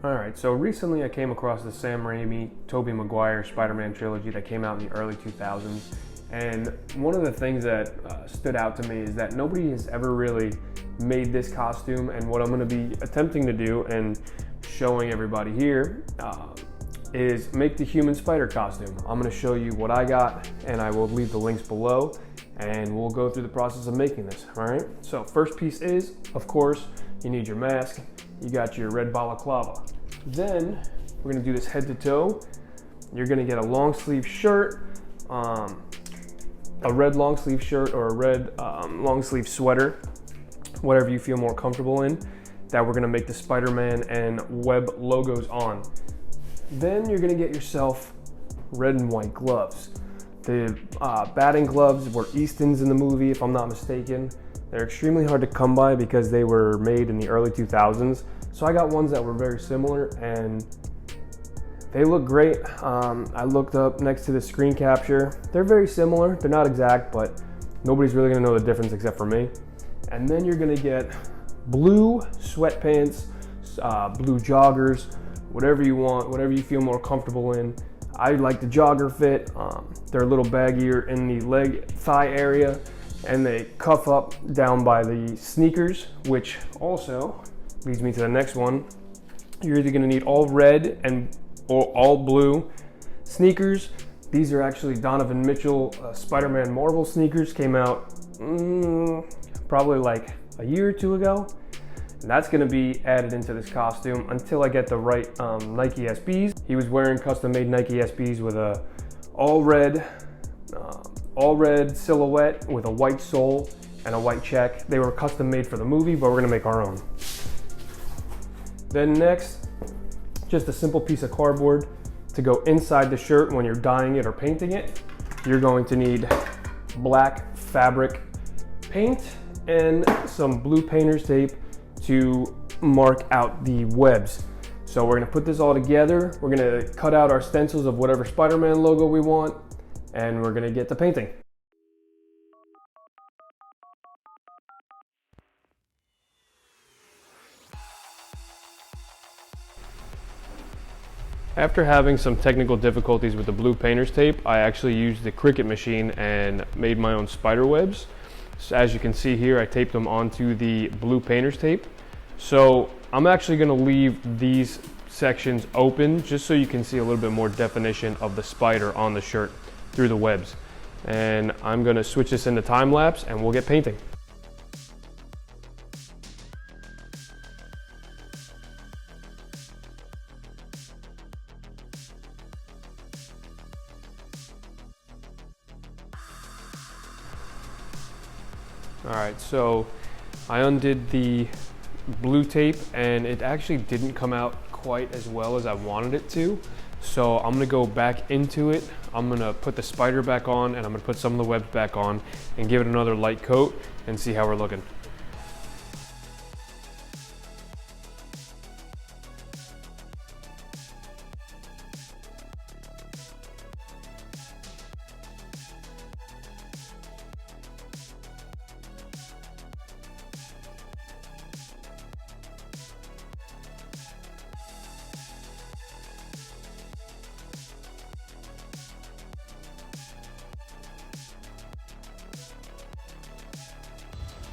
Alright, so recently I came across the Sam Raimi, Tobey Maguire Spider-Man trilogy that came out in the early 2000s. And one of the things that stood out to me is that nobody has ever really made this costume, and what I'm going to be attempting to do and showing everybody here is make the human spider costume. I'm going to show you what I got, and I will leave the links below, and we'll go through the process of making this. Alright, so first piece is, of course, you need your mask. You got your red balaclava. Then we're gonna do this head to toe. You're gonna get a long sleeve shirt, a red long sleeve shirt or a red long sleeve sweater, whatever you feel more comfortable in, that we're gonna make the Spider-Man and web logos on. Then you're gonna get yourself red and white gloves. The batting gloves were Easton's in the movie, if I'm not mistaken. They're extremely hard to come by because they were made in the early 2000s. So I got ones that were very similar and they look great. I looked up next to the screen capture. They're very similar. They're not exact, but nobody's really gonna know the difference except for me. And then you're gonna get blue sweatpants, blue joggers, whatever you want, whatever you feel more comfortable in. I like the jogger fit. They're a little baggier in the leg, thigh area, and they cuff up down by the sneakers, which also leads me to the next one. You're either gonna need all red or all blue sneakers. These are actually Donovan Mitchell Spider-Man Marvel sneakers, came out probably like a year or two ago. And that's gonna be added into this costume until I get the right Nike SBs. He was wearing custom made Nike SBs with a all red silhouette with a white sole and a white check. They were custom made for the movie, but we're gonna make our own. Then next, just a simple piece of cardboard to go inside the shirt when you're dyeing it or painting it. You're going to need black fabric paint and some blue painter's tape to mark out the webs. So we're gonna put this all together. We're gonna cut out our stencils of whatever Spider-Man logo we want, and we're gonna get to painting. After having some technical difficulties with the blue painter's tape, I actually used the Cricut machine and made my own spider webs. So as you can see here, I taped them onto the blue painter's tape. So I'm actually gonna leave these sections open just so you can see a little bit more definition of the spider on the shirt through the webs. And I'm gonna switch this into time lapse and we'll get painting. All right, so I undid the blue tape and it actually didn't come out quite as well as I wanted it to. So I'm gonna go back into it. I'm gonna put the spider back on and I'm gonna put some of the webs back on and give it another light coat and see how we're looking.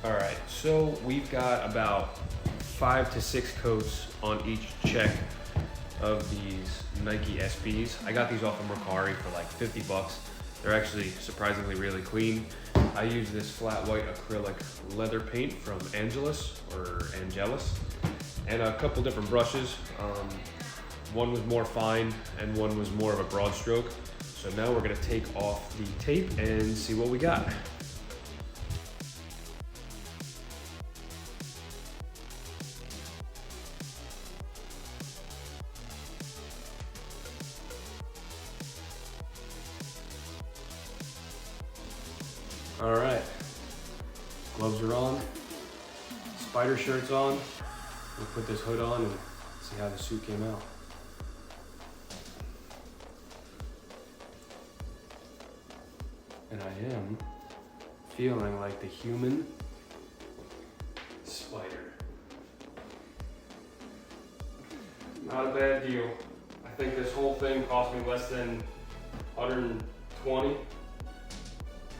All right, so we've got about 5 to 6 coats on each check of these Nike SBs. I got these off of Mercari for like 50 bucks. They're actually surprisingly really clean. I use this flat white acrylic leather paint from Angelus and a couple different brushes. One was more fine and one was more of a broad stroke. So now we're gonna take off the tape and see what we got. All right, gloves are on, spider shirt's on. We'll put this hood on and see how the suit came out. And I am feeling like the human spider. Not a bad deal. I think this whole thing cost me less than $120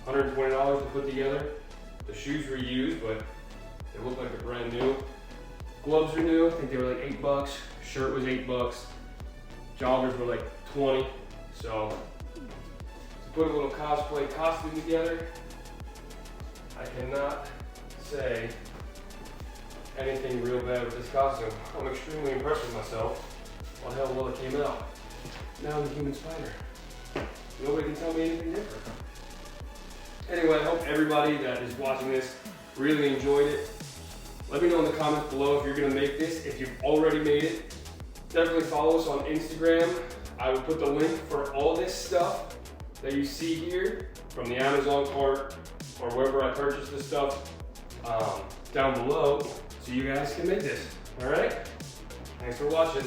to put together. The shoes were used, but they look like they're brand new. Gloves are new. I think they were like $8. Shirt was $8. Joggers were like 20. So to put a little cosplay costume together, I cannot say anything real bad with this costume. I'm extremely impressed with myself on how well it came out. Now I'm a human spider. Nobody can tell me anything different. Anyway, I hope everybody that is watching this really enjoyed it. Let me know in the comments below if you're gonna make this. If you've already made it, definitely follow us on Instagram. I will put the link for all this stuff that you see here from the Amazon cart or wherever I purchased this stuff down below so you guys can make this. All right? Thanks for watching.